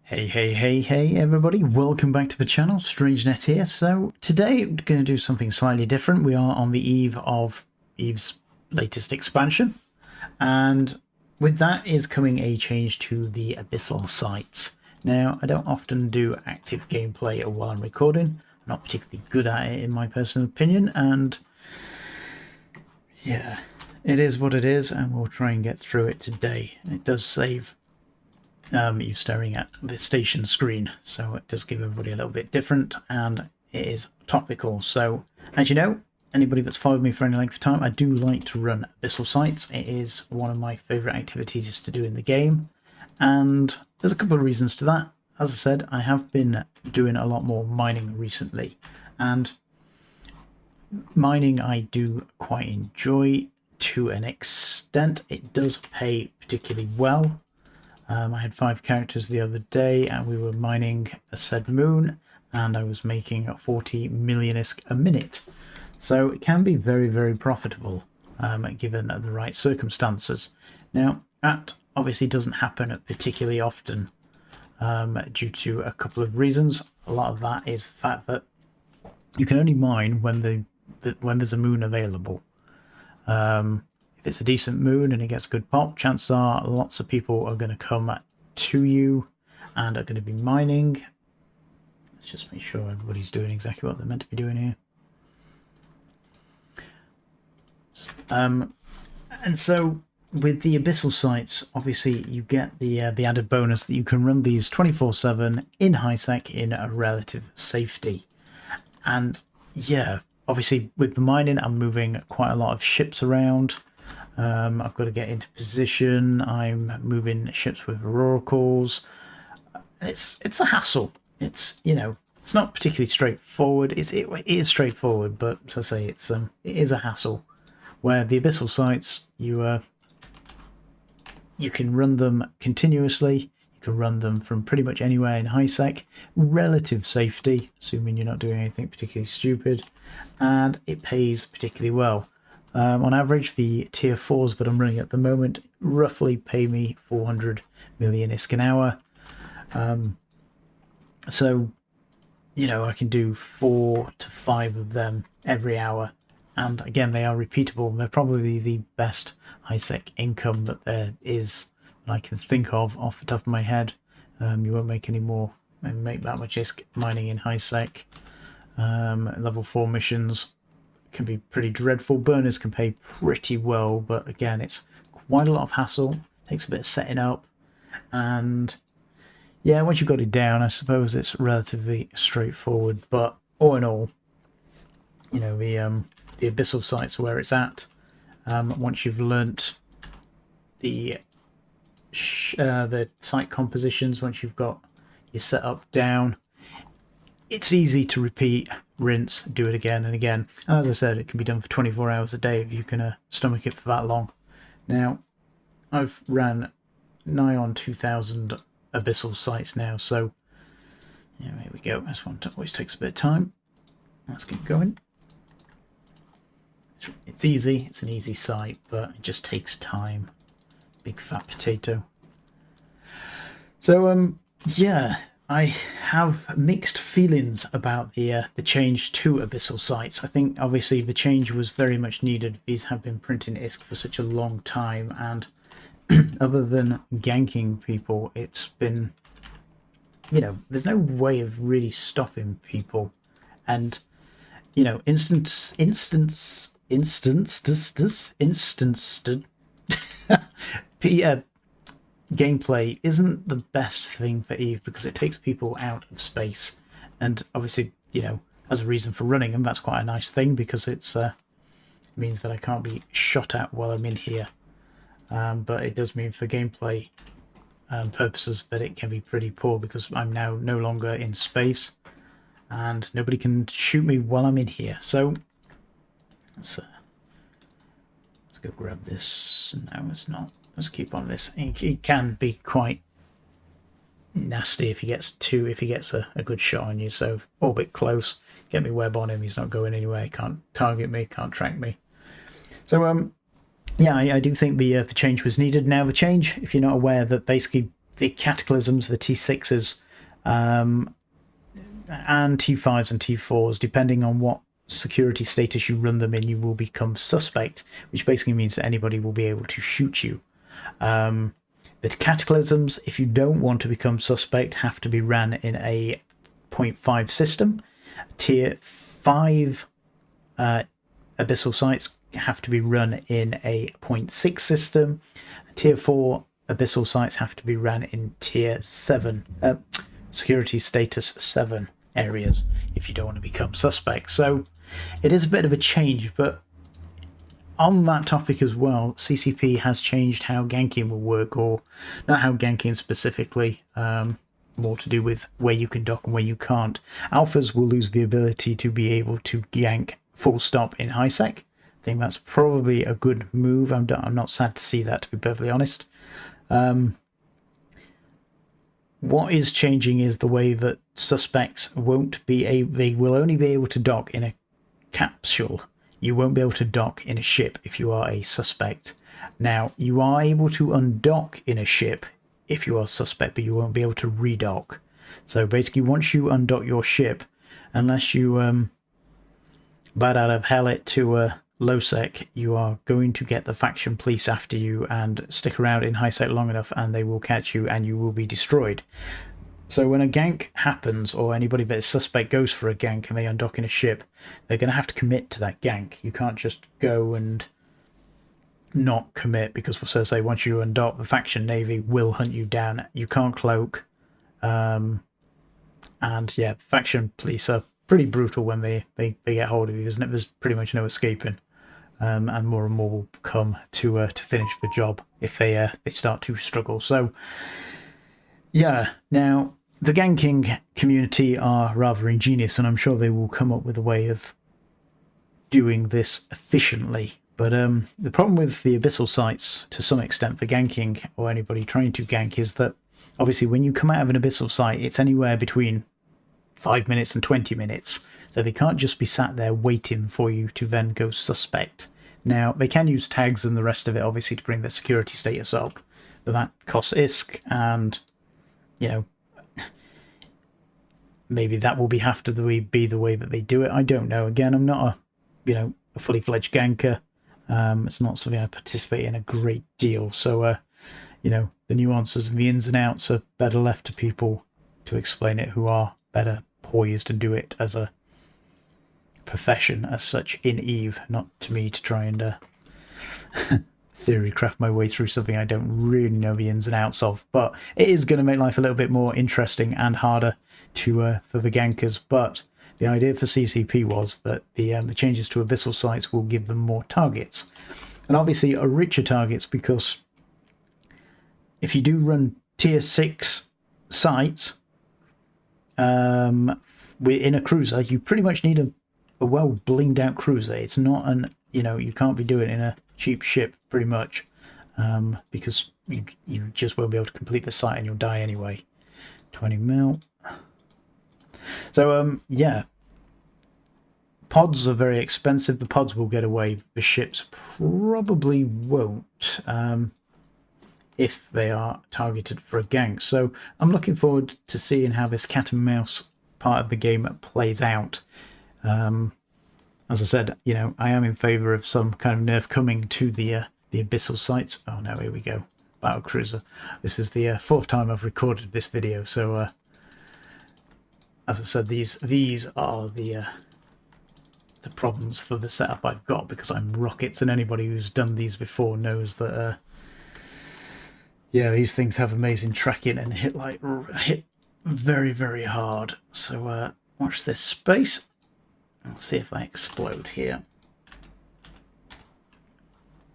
Hey everybody, welcome back to the channel, StrangeNet here. So today I'm going to do something slightly different. We are on the eve of Eve's latest expansion, and with that is coming a change to the Abyssal sites. Now, I don't often do active gameplay while I'm recording. I'm not particularly good at it in my personal opinion, and yeah, it is what it is, and we'll try and get through it today. It does save you staring at the station screen, so it does give everybody a little bit different, and it is topical. So as you know, anybody that's followed me for any length of time, I do like to run Abyssal sites. It is one of my favourite activities to do in the game, and there's a couple of reasons to that. As I said, I have been doing a lot more mining recently, and mining I do quite enjoy to an extent. It does pay particularly well. I had 5 characters the other day and we were mining a said moon, and I was making 40 million-isk a minute. So it can be very, very profitable given the right circumstances. Now, that obviously doesn't happen particularly often due to a couple of reasons. A lot of that is the fact that you can only mine when there's a moon available. If it's a decent moon and it gets good pop, chances are lots of people are going to come to you and are going to be mining. Let's just make sure everybody's doing exactly what they're meant to be doing here. And so with the Abyssal sites, obviously you get the added bonus that you can run these 24/7 in high sec in a relative safety. And yeah, obviously with the mining, I'm moving quite a lot of ships around. I've got to get into position. I'm moving ships with oracles. It's a hassle. It's, you know, it's not particularly straightforward. It is straightforward, but as I say, it is a hassle. Where the Abyssal sites, you can run them continuously. You can run them from pretty much anywhere in high sec, relative safety, assuming you're not doing anything particularly stupid, and it pays particularly well. On average, the tier 4s that I'm running at the moment roughly pay me 400 million-isk an hour. So, you know, I can do 4 to 5 of them every hour. And again, they are repeatable. They're probably the best high-sec income that there is that I can think of off the top of my head. You won't make any more, make that much ISK mining in high-sec. Level 4 missions can be pretty dreadful. Burners can pay pretty well, but again, it's quite a lot of hassle. Takes a bit of setting up, and yeah, once you've got it down, I suppose it's relatively straightforward. But all in all, you know, the Abyssal sites where it's at. Once you've learnt the site compositions, once you've got your setup down, it's easy to repeat, rinse, do it again and again. And as I said, it can be done for 24 hours a day if you can stomach it for that long. Now, I've ran nigh on 2,000 Abyssal sites now, so yeah, here we go. This one always takes a bit of time. Let's keep going. It's easy, it's an easy site, but it just takes time. Big fat potato. So, yeah, I have mixed feelings about the change to Abyssal sites. I think obviously the change was very much needed. These have been printing ISK for such a long time, and other than ganking people, it's been, you know, there's no way of really stopping people. And, you know, gameplay isn't the best thing for Eve because it takes people out of space, and obviously, you know, as a reason for running them, that's quite a nice thing because it means that I can't be shot at while I'm in here, but it does mean for gameplay purposes that it can be pretty poor because I'm now no longer in space and nobody can shoot me while I'm in here. So let's go grab this. No, it's not. Let's keep on this. It can be quite nasty if he gets a good shot on you. So orbit close, get me web on him. He's not going anywhere. He can't target me, can't track me. So yeah, I do think the change was needed. Now the change, if you're not aware, that basically the Cataclysms, the T6s, and T5s and T4s, depending on what security status you run them in, you will become suspect, which basically means that anybody will be able to shoot you. The Cataclysms, if you don't want to become suspect, have to be ran in a 0.5 system. Tier 5 Abyssal sites have to be run in a 0.6 system. Tier 4 Abyssal sites have to be run in Tier 7, security status 7 areas if you don't want to become suspect. So it is a bit of a change, but on that topic as well, CCP has changed how ganking will work, or not how ganking specifically, more to do with where you can dock and where you can't. Alphas will lose the ability to be able to gank full stop in high sec. I think that's probably a good move. I'm not sad to see that, to be perfectly honest. What is changing is the way that suspects they will only be able to dock in a capsule. You won't be able to dock in a ship if you are a suspect. Now, you are able to undock in a ship if you are suspect, but you won't be able to redock. So basically, once you undock your ship, unless you bat out of hell it to low sec, you are going to get the faction police after you and stick around in high sec long enough and they will catch you and you will be destroyed. So when a gank happens, or anybody that is suspect goes for a gank and they undock in a ship, they're going to have to commit to that gank. You can't just go and not commit, because we'll say once you undock, the faction navy will hunt you down. You can't cloak. And yeah, faction police are pretty brutal when they get hold of you, isn't it? There's pretty much no escaping. And more will come to finish the job if they start to struggle. So yeah, now the ganking community are rather ingenious, and I'm sure they will come up with a way of doing this efficiently. But the problem with the Abyssal sites, to some extent, for ganking, or anybody trying to gank, is that obviously when you come out of an Abyssal site, it's anywhere between 5 minutes and 20 minutes. So they can't just be sat there waiting for you to then go suspect. Now, they can use tags and the rest of it, obviously, to bring their security status up. But that costs ISK, and, you know, maybe that will have to be the way that they do it. I don't know. Again, I'm not a fully fledged ganker. It's not something I participate in a great deal. So, the nuances and the ins and outs are better left to people to explain it who are better poised to do it as a profession as such in EVE, not to me to try and theory craft my way through something I don't really know the ins and outs of. But it is going to make life a little bit more interesting and harder to for the gankers. But the idea for CCP was that the changes to Abyssal sites will give them more targets, and obviously a richer targets, because if you do run tier 6 sites in a cruiser, you pretty much need a well blinged out cruiser. It's not you can't be doing it in a cheap ship pretty much, because you just won't be able to complete the site and you'll die anyway. 20 mil. So yeah, pods are very expensive. The pods will get away. The ships probably won't, if they are targeted for a gank. So I'm looking forward to seeing how this cat and mouse part of the game plays out. As I said, I am in favour of some kind of nerf coming to the Abyssal sites. Oh no, here we go. Battle Cruiser. This is the 4th time I've recorded this video, so as I said, these are the problems for the setup I've got, because I'm rockets, and anybody who's done these before knows that yeah, these things have amazing tracking and hit very, very hard. So watch this space. I'll see if I explode here.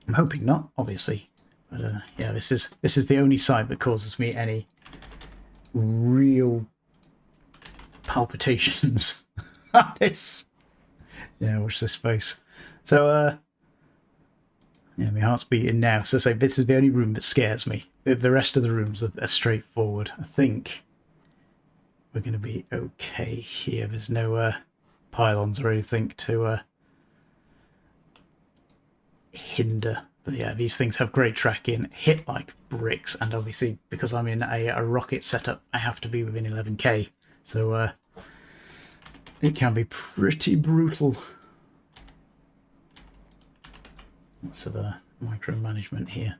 I'm hoping not, obviously, but yeah, this is the only side that causes me any real palpitations. Yeah, watch this space. So yeah, my heart's beating now. So say this is the only room that scares me. The rest of the rooms are straightforward. I think we're going to be okay here. There's no pylons or anything to hinder But yeah, these things have great tracking, hit like bricks, and obviously because I'm in a rocket setup, I have to be within 11k. So it can be pretty brutal. Lots of micromanagement here.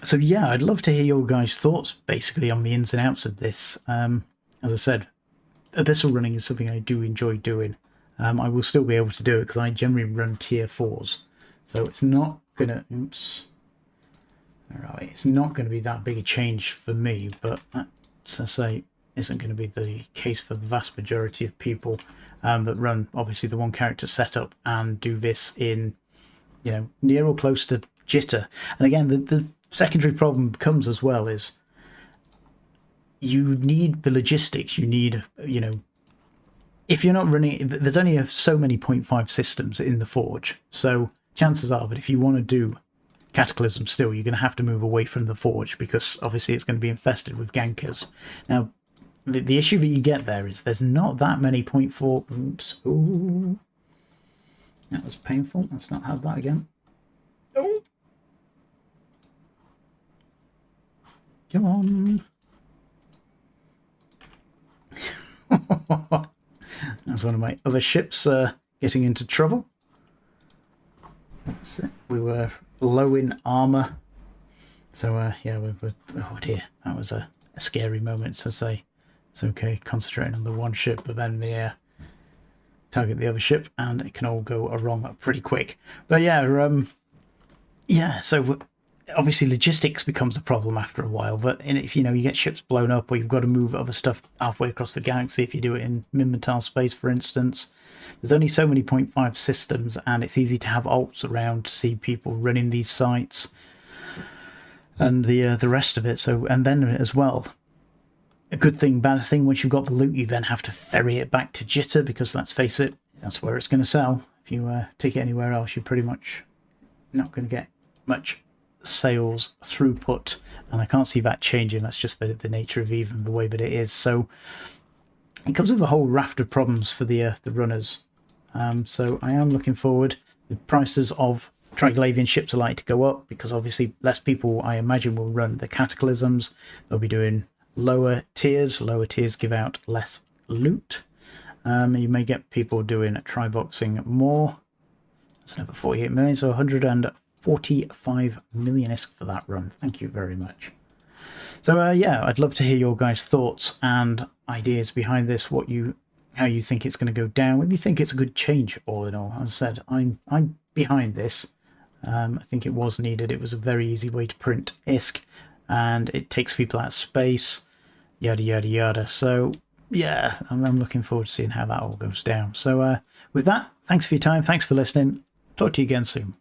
So yeah, I'd love to hear your guys' thoughts basically on the ins and outs of this. As I said, Abyssal running is something I do enjoy doing. I will still be able to do it because I generally run tier 4s. So it's not gonna, oops. Alright, it's not going to be that big a change for me, but that, as I say, isn't going to be the case for the vast majority of people that run obviously the one character setup and do this in, you know, near or close to jitter. And again, the secondary problem comes as well is you need the logistics. You need, you know, if you're not running, there's only so many 0.5 systems in the Forge. So chances are that if you want to do Cataclysm still, you're going to have to move away from the Forge because obviously it's going to be infested with gankers. Now, the issue that you get there is there's not that many 0.4... Oops. Ooh. That was painful. Let's not have that again. Oh. Come on. That's one of my other ships getting into trouble. That's it. We were low in armor. So, yeah, we're... Oh, dear. That was a scary moment to say. It's okay, concentrating on the one ship, but then the target the other ship, and it can all go wrong pretty quick. But yeah, yeah. So obviously logistics becomes a problem after a while. But if you know you get ships blown up, or you've got to move other stuff halfway across the galaxy, if you do it in Minmatar space, for instance, there's only so many 0.5 systems, and it's easy to have alts around to see people running these sites and the rest of it. So, and then as well, a good thing, bad thing, once you've got the loot, you then have to ferry it back to Jitter, because let's face it, that's where it's going to sell. If you take it anywhere else, you're pretty much not going to get much sales throughput, and I can't see that changing. That's just the nature of even the way that it is. So it comes with a whole raft of problems for the runners. So I am looking forward. The prices of Triglavian ships are likely to go up because obviously less people, I imagine, will run the Cataclysms. They'll be doing lower tiers. Lower tiers give out less loot. You may get people doing tri-boxing more. That's another 48 million, so 145 million for that run. Thank you very much. So yeah, I'd love to hear your guys' thoughts and ideas behind this. How you think it's going to go down. Whether you think it's a good change, all in all. As I said, I'm behind this. I think it was needed. It was a very easy way to print ISK, and it takes people out of space, yada yada yada. So yeah, I'm looking forward to seeing how that all goes down. So with that, thanks for your time, thanks for listening. Talk to you again soon.